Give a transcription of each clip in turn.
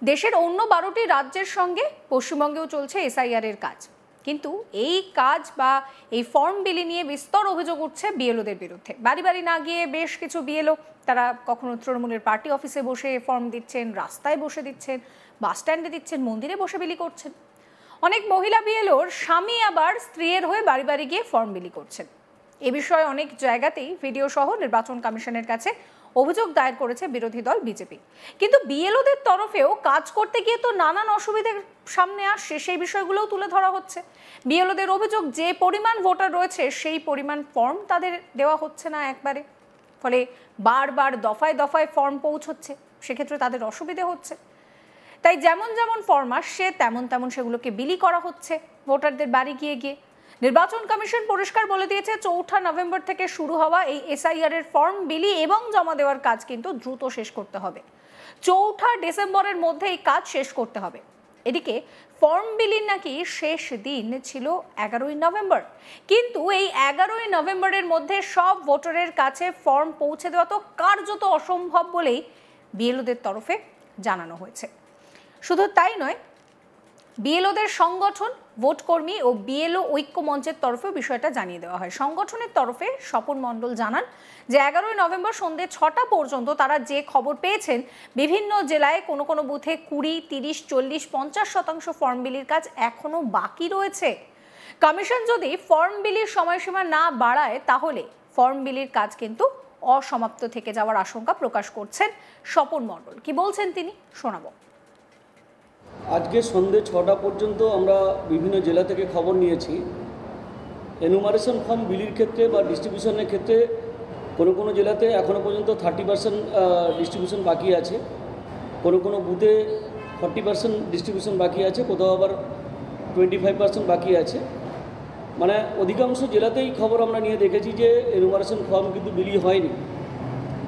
দেশের অন্য 12টি রাজ্যের সঙ্গে পশ্চিমবঙ্গেও চলছে এসআইআর এর কাজ, কিন্তু এই কাজ বা এই ফর্ম বিলি নিয়ে বিস্তর অভিযোগ উঠছে বিএলওদের বিরুদ্ধে। বাড়ি বাড়ি না গিয়ে বেশ কিছু বিএলও তারা কখনো তৃণমূলের পার্টি অফিসে বসে ফর্ম দিচ্ছেন, রাস্তায় বসে দিচ্ছেন, বাস স্ট্যান্ডে দিচ্ছেন, মন্দিরে বসে বিলি করছেন। অনেক মহিলা বিএলওর স্বামী আবার স্ত্রীর হয়ে বাড়ি বাড়ি গিয়ে ফর্ম বিলি করছেন। এ বিষয়ে অনেক জায়গাতেই ভিডিও সহ নির্বাচন কমিশনের কাছে অভিযোগ দায়ের করেছে বিরোধী দল বিজেপি। কিন্তু বিএলওদের তরফেও কাজ করতে গিয়ে তো নানান অসুবিধার সামনে আসছে, সেই বিষয়গুলোও তুলে ধরা হচ্ছে। বিএলওদের অভিযোগ, যে পরিমাণ ভোটার রয়েছে সেই পরিমাণ ফর্ম তাদের দেওয়া হচ্ছে না একবারে, ফলে বারবার দফায় দফায় ফর্ম পৌঁছচ্ছে, সেক্ষেত্রে তাদের অসুবিধে হচ্ছে। তাই যেমন যেমন ফর্ম আসছে তেমন তেমন সেগুলোকে বিলি করা হচ্ছে ভোটারদের বাড়ি গিয়ে গিয়ে। নির্বাচন কমিশন পরিষ্কার বলে দিয়েছে, 4 নভেম্বর থেকে শুরু হওয়া এই এসআইআর এর ফর্ম বিলি এবং জমা দেওয়ার কাজ কিন্তু দ্রুত শেষ করতে হবে। 4 ডিসেম্বরের মধ্যে এই কাজ শেষ করতে হবে। এদিকে ফর্ম বিলির নাকি শেষ দিন ছিল 11ই নভেম্বর, কিন্তু এই 11ই নভেম্বরের মধ্যে সব ভোটারের কাছে ফর্ম পৌঁছে দেওয়া তো কার্যত অসম্ভব বলেই বিএলওদের তরফে জানানো হয়েছে। শুধু তাই নয়, বিএলওদের সংগঠন, ভোটকর্মী ও বিএলও ঐক্য মঞ্চের তরফেও বিষয়টা জানিয়ে দেওয়া হয়। সংগঠনের তরফে স্বপন মণ্ডল জানান যে 11ই নভেম্বর সন্ধ্যে 6টা পর্যন্ত তারা যে খবর পেয়েছেন, বিভিন্ন জেলায় কোনো কোনো বুথে 20, 30, 40, 50% ফর্ম বিলির কাজ এখনো বাকি রয়েছে। কমিশন যদি ফর্ম বিলির সময়সীমা না বাড়ায় তাহলে ফর্ম বিলির কাজ কিন্তু অসমাপ্ত থেকে যাওয়ার আশঙ্কা প্রকাশ করছেন স্বপন মণ্ডল। কি বলছেন তিনি, শোনাবো। আজকে সন্ধ্যে 6টা পর্যন্ত আমরা বিভিন্ন জেলা থেকে খবর নিয়েছি, এনুমারেশন ফর্ম বিলির ক্ষেত্রে বা ডিস্ট্রিবিউশনের ক্ষেত্রে কোনো কোনো জেলাতে এখনও পর্যন্ত 30% ডিস্ট্রিবিউশন বাকি আছে, কোনো কোনো বুথে 40% ডিস্ট্রিবিউশন বাকি আছে, কোথাও আবার 25% বাকি আছে। মানে অধিকাংশ জেলাতেই খবর আমরা নিয়ে দেখেছি যে এনুমারেশন ফর্ম কিন্তু বিলি হয়নি,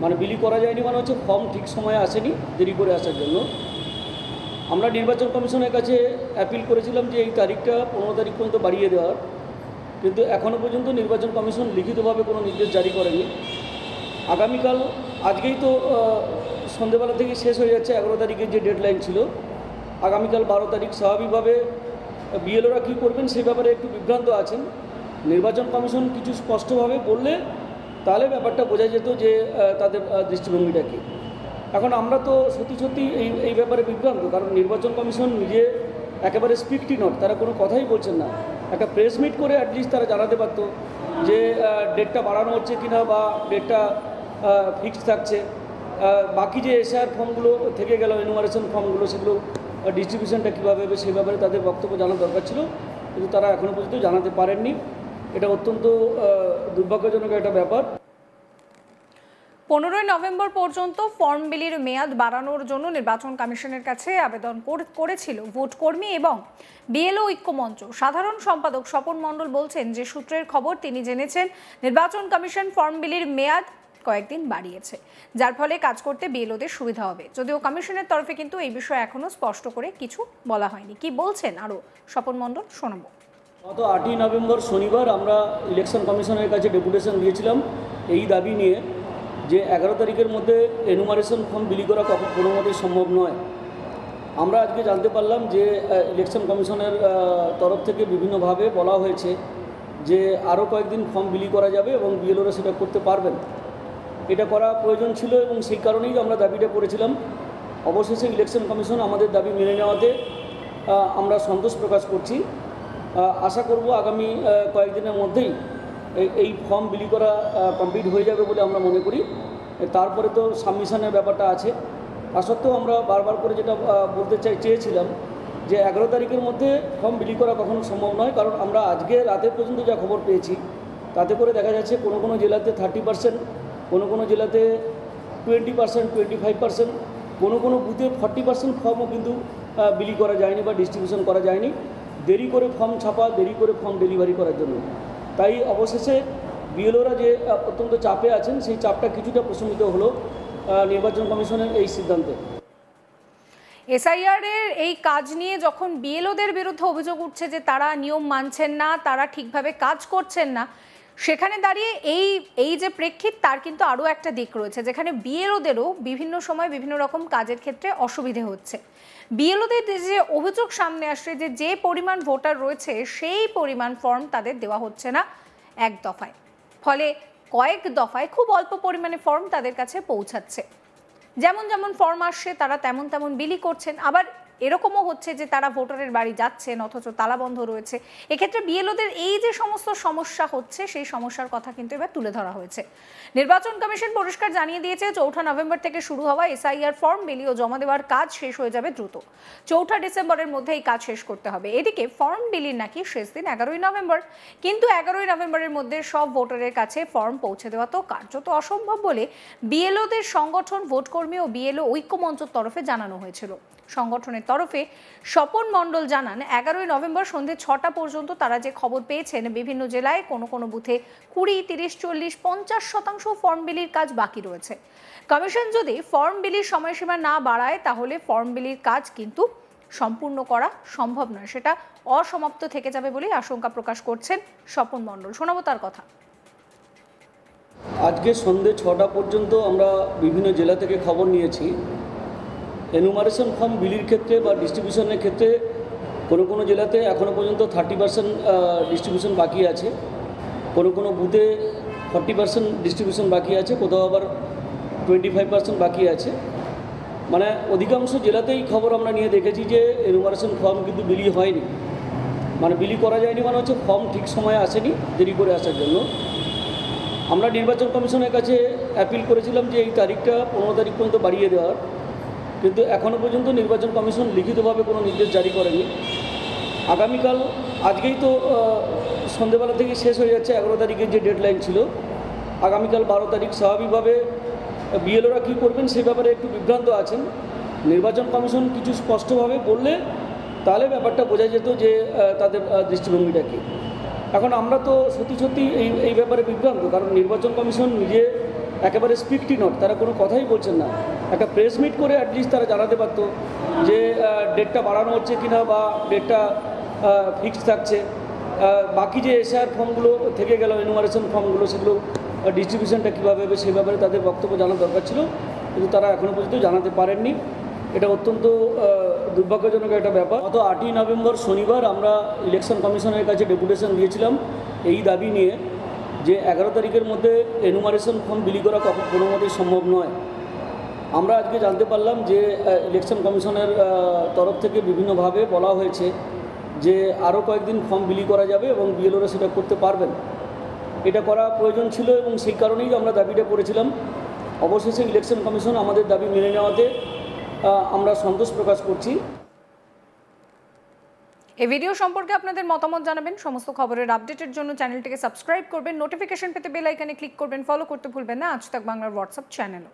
মানে বিলি করা যায়নি, মানে হচ্ছে ফর্ম ঠিক সময়ে আসেনি, দেরি করে আসার জন্য। আমরা নির্বাচন কমিশনের কাছে অ্যাপিল করেছিলাম যে এই তারিখটা 15 তারিখ পর্যন্ত বাড়িয়ে দেওয়ার, কিন্তু এখনও পর্যন্ত নির্বাচন কমিশন লিখিতভাবে কোনো নির্দেশ জারি করেনি। আগামীকাল, আজকেই তো সন্ধ্যেবেলা থেকে শেষ হয়ে যাচ্ছে 11 তারিখের যে ডেডলাইন ছিল, আগামীকাল 12 তারিখ। স্বাভাবিকভাবে বিএলওরা কী করবেন সে ব্যাপারে একটু বিভ্রান্ত আছেন। নির্বাচন কমিশন কিছু স্পষ্টভাবে বললে তাহলে ব্যাপারটা বোঝা যেত যে তাদের দৃষ্টিভঙ্গিটা কী। এখন আমরা তো সত্যি এই ব্যাপারে বিভ্রান্ত, কারণ নির্বাচন কমিশন নিজে একেবারে স্পিকটি নট, তারা কোনো কথাই বলছেন না। একটা প্রেস মিট করে অ্যাটলিস্ট তারা জানাতে পারতো যে ডেটটা বাড়ানো হচ্ছে কিনা বা ডেটটা ফিক্সড থাকছে। বাকি যে এসআইআর ফর্মগুলো থেকে গেল, এনুমারেশন ফর্মগুলো, সেগুলো ডিস্ট্রিবিউশনটা কীভাবে হবে সেই ব্যাপারে তাদের বক্তব্য জানার দরকার ছিল, কিন্তু তারা এখনও পর্যন্ত জানাতে পারেননি। এটা অত্যন্ত দুর্ভাগ্যজনক একটা ব্যাপার। 15ই নভেম্বর পর্যন্ত ফর্ম বিলির মেয়াদ বাড়ানোর জন্য নির্বাচন কমিশনের কাছে আবেদন করেছিল ভোটকর্মী এবং বিএলও ঐক্য মঞ্চ। সাধারণ সম্পাদক স্বপন মণ্ডল বলছেন যে সূত্রের খবর তিনি জেনেছেন নির্বাচন কমিশন ফর্ম বিলির মেয়াদ কয়েকদিন বাড়িয়েছে, যার ফলে কাজ করতে বিএলওদের সুবিধা হবে। যদিও কমিশনের তরফে কিন্তু এই বিষয়ে এখনো স্পষ্ট করে কিছু বলা হয়নি। কি বলছেন আরো স্বপন মণ্ডল, শোনাবো। গত 8ই নভেম্বর শনিবার আমরা ইলেকশন কমিশনের কাছে ডেপুটেশন দিয়েছিলাম এই দাবি নিয়ে যে 11 তারিখের মধ্যে এনুমারেশন ফর্ম বিলি করা কোনো মতেই সম্ভব নয়। আমরা আজকে জানতে পারলাম যে ইলেকশন কমিশনের তরফ থেকে বিভিন্নভাবে বলা হয়েছে যে আরও কয়েকদিন ফর্ম বিলি করা যাবে এবং বিএলওরা সেটা করতে পারবেন। এটা করা প্রয়োজন ছিল এবং সেই কারণেই আমরা দাবিটা করেছিলাম। অবশেষে ইলেকশন কমিশন আমাদের দাবি মেনে নেওয়াতে আমরা সন্তোষ প্রকাশ করছি। আশা করব আগামী কয়েকদিনের মধ্যেই এই ফর্ম বিলি করা কমপ্লিট হয়ে যাবে বলে আমরা মনে করি। তারপরে তো সাবমিশনের ব্যাপারটা আছে। তা সত্ত্বেও আমরা বারবার করে যেটা বলতে চেয়েছিলাম যে 11 তারিখের মধ্যে ফর্ম বিলি করা কখনো সম্ভব নয়, কারণ আমরা আজকে রাতে পর্যন্ত যা খবর পেয়েছি তাতে করে দেখা যাচ্ছে কোনো কোনো জেলাতে 30%, কোনো কোনো জেলাতে 20%, 25%, কোনো কোনো বুথে 40% ফর্মও কিন্তু বিলি করা যায়নি বা ডিস্ট্রিবিউশন করা যায়নি, দেরি করে ফর্ম ছাপা, দেরি করে ফর্ম ডেলিভারি করার জন্য। তাই অবশেষে বিএলওরা যে অত্যন্ত চাপে আছেন সেই চাপটা কিছুটা প্রশমিত হলো নির্বাচন কমিশনের এই সিদ্ধান্তে। এসআইআর এর এই কাজ নিয়ে যখন বিএলওদের বিরুদ্ধে অভিযোগ উঠছে যে তারা নিয়ম মানছেন না, তারা ঠিকভাবে কাজ করছেন না, সেখানে দাঁড়িয়ে এই যে প্রেক্ষিত, তার কিন্তু আরও একটা দিক রয়েছে, যেখানে বিএলওদেরও বিভিন্ন সময় বিভিন্ন রকম কাজের ক্ষেত্রে অসুবিধে হচ্ছে। বিএলওদের যে অভিযোগ সামনে আসছে যে পরিমাণ ভোটার রয়েছে সেই পরিমাণ ফর্ম তাদের দেওয়া হচ্ছে না এক দফায়, ফলে কয়েক দফায় খুব অল্প পরিমাণে ফর্ম তাদের কাছে পৌঁছাচ্ছে। যেমন যেমন ফর্ম আসছে তারা তেমন তেমন বিলি করছেন। আবার এরকমও হচ্ছে যে তারা ভোটারের বাড়ি যাচ্ছেন অথচ তালাবন্ধ রয়েছে। এক্ষেত্রে বিএলওদের এই যে সমস্ত সমস্যা হচ্ছে সেই সমস্যার কথা কিন্তু এবার তুলে ধরা হয়েছে। নির্বাচন কমিশন পরিষ্কার জানিয়ে দিয়েছে 4 নভেম্বর থেকে শুরু হওয়া এসআইআর ফর্ম বিলি ও জমা দেওয়ার কাজ শেষ হয়ে যাবে দ্রুত। 4 ডিসেম্বরের মধ্যে এই কাজ শেষ করতে হবে। এদিকে ফর্ম বিলির নাকি শেষ দিন 11 নভেম্বর, কিন্তু 11 নভেম্বরের মধ্যে সব ভোটারের কাছে ফর্ম পৌঁছে দেওয়া তো কার্যত অসম্ভব বলে বিএলওদের সংগঠন ভোটকর্মী ও বিএলও ঐক্যমঞ্চের তরফে জানানো হয়েছিল। সংগঠনের তরফে স্বপন মণ্ডল জানান, 11 নভেম্বর সন্ধ্যে 6টা পর্যন্ত তারা যে খবর পেয়েছেন বিভিন্ন জেলায় কোনো কোনো বুথে 20, 30, 40, 50% ফর্ম বিলির কাজ বাকি রয়েছে। কমিশন যদি ফর্ম বিলির সময়সীমা না বাড়ায় তাহলে ফর্ম বিলির কাজ কিন্তু সম্পূর্ণ করা সম্ভব নয়, সেটা অসমাপ্ত থেকে যাবে বলে আশঙ্কা প্রকাশ করছেন স্বপন মণ্ডল। শোনাবো তার কথা। আজকে সন্ধ্যে 6টা পর্যন্ত আমরা বিভিন্ন জেলা থেকে খবর নিয়েছি। এনুমারেশন ফর্ম বিলির ক্ষেত্রে বা ডিস্ট্রিবিউশনের ক্ষেত্রে কোনো কোনো জেলাতে এখনও পর্যন্ত 30% ডিস্ট্রিবিউশন বাকি আছে, কোনো কোনো বুথে 40% ডিস্ট্রিবিউশন বাকি আছে, কোথাও আবার 25% বাকি আছে। মানে অধিকাংশ জেলাতেই খবর আমরা নিয়ে দেখেছি যে এনুমারেশন ফর্ম কিন্তু বিলি হয়নি, মানে বিলি করা যায়নি, মানে হচ্ছে ফর্ম ঠিক সময়ে আসেনি, দেরি করে আসার জন্য। আমরা নির্বাচন কমিশনের কাছে অ্যাপিল করেছিলাম যে এই তারিখটা 15 তারিখ পর্যন্ত বাড়িয়ে দেওয়ার, কিন্তু এখনও পর্যন্ত নির্বাচন কমিশন লিখিতভাবে কোনো নির্দেশ জারি করেনি। আগামীকাল, আজকেই তো সন্ধ্যেবেলা থেকে শেষ হয়ে যাচ্ছে 11 তারিখের যে ডেডলাইন ছিল, আগামীকাল 12 তারিখ। স্বাভাবিকভাবে বিএলওরা কী করবেন সে ব্যাপারে একটু বিভ্রান্ত আছেন। নির্বাচন কমিশন কিছু স্পষ্টভাবে বললে তাহলে ব্যাপারটা বোঝা যেত যে তাদের দৃষ্টিভঙ্গিটা কী। এখন আমরা তো সত্যি এই ব্যাপারে বিভ্রান্ত, কারণ নির্বাচন কমিশন নিজে একেবারে স্পিকটি নট, তারা কোনো কথাই বলছেন না। একটা প্রেস মিট করে অ্যাটলিস্ট তারা জানাতে পারতো যে ডেটটা বাড়ানো হচ্ছে কিনা বা ডেটটা ফিক্সড থাকছে। বাকি যে এসআইআর ফর্মগুলো থেকে গেল, এনুমারেশন ফর্মগুলো, সেগুলো ডিস্ট্রিবিউশনটা কীভাবে হবে সে ব্যাপারে তাদের বক্তব্য জানার দরকার ছিল, কিন্তু তারা এখনও পর্যন্ত জানাতে পারেননি। এটা অত্যন্ত দুর্ভাগ্যজনক একটা ব্যাপার। গত 8ই নভেম্বর শনিবার আমরা ইলেকশন কমিশনের কাছে ডেপুটেশন দিয়েছিলাম এই দাবি নিয়ে যে 11 তারিখের মধ্যে এনুমারেশন ফর্ম বিলি করা কোনো মতেই সম্ভব নয়। আমরা আজকে জানতে পারলাম যে ইলেকশন কমিশনের তরফ থেকে বিভিন্নভাবে বলা হয়েছে যে আরও কয়েকদিন ফর্ম বিলি করা যাবে এবং বিএলওরা সেটা করতে পারবেন। এটা করা প্রয়োজন ছিল এবং সেই কারণেই আমরা দাবিটা করেছিলাম। অবশেষে ইলেকশন কমিশন আমাদের দাবি মেনে নেওয়াতে আমরা সন্তোষ প্রকাশ করছি। এই ভিডিও সম্পর্কে আপনাদের মতামত জানাবেন। সমস্ত খবরের আপডেটের জন্য চ্যানেলটিকে সাবস্ক্রাইব করবেন, নোটিফিকেশন পেতে বেল আইকনে ক্লিক করবেন, ফলো করতে ভুলবেন না আজ তাক বাংলার হোয়াটসঅ্যাপ চ্যানেলও।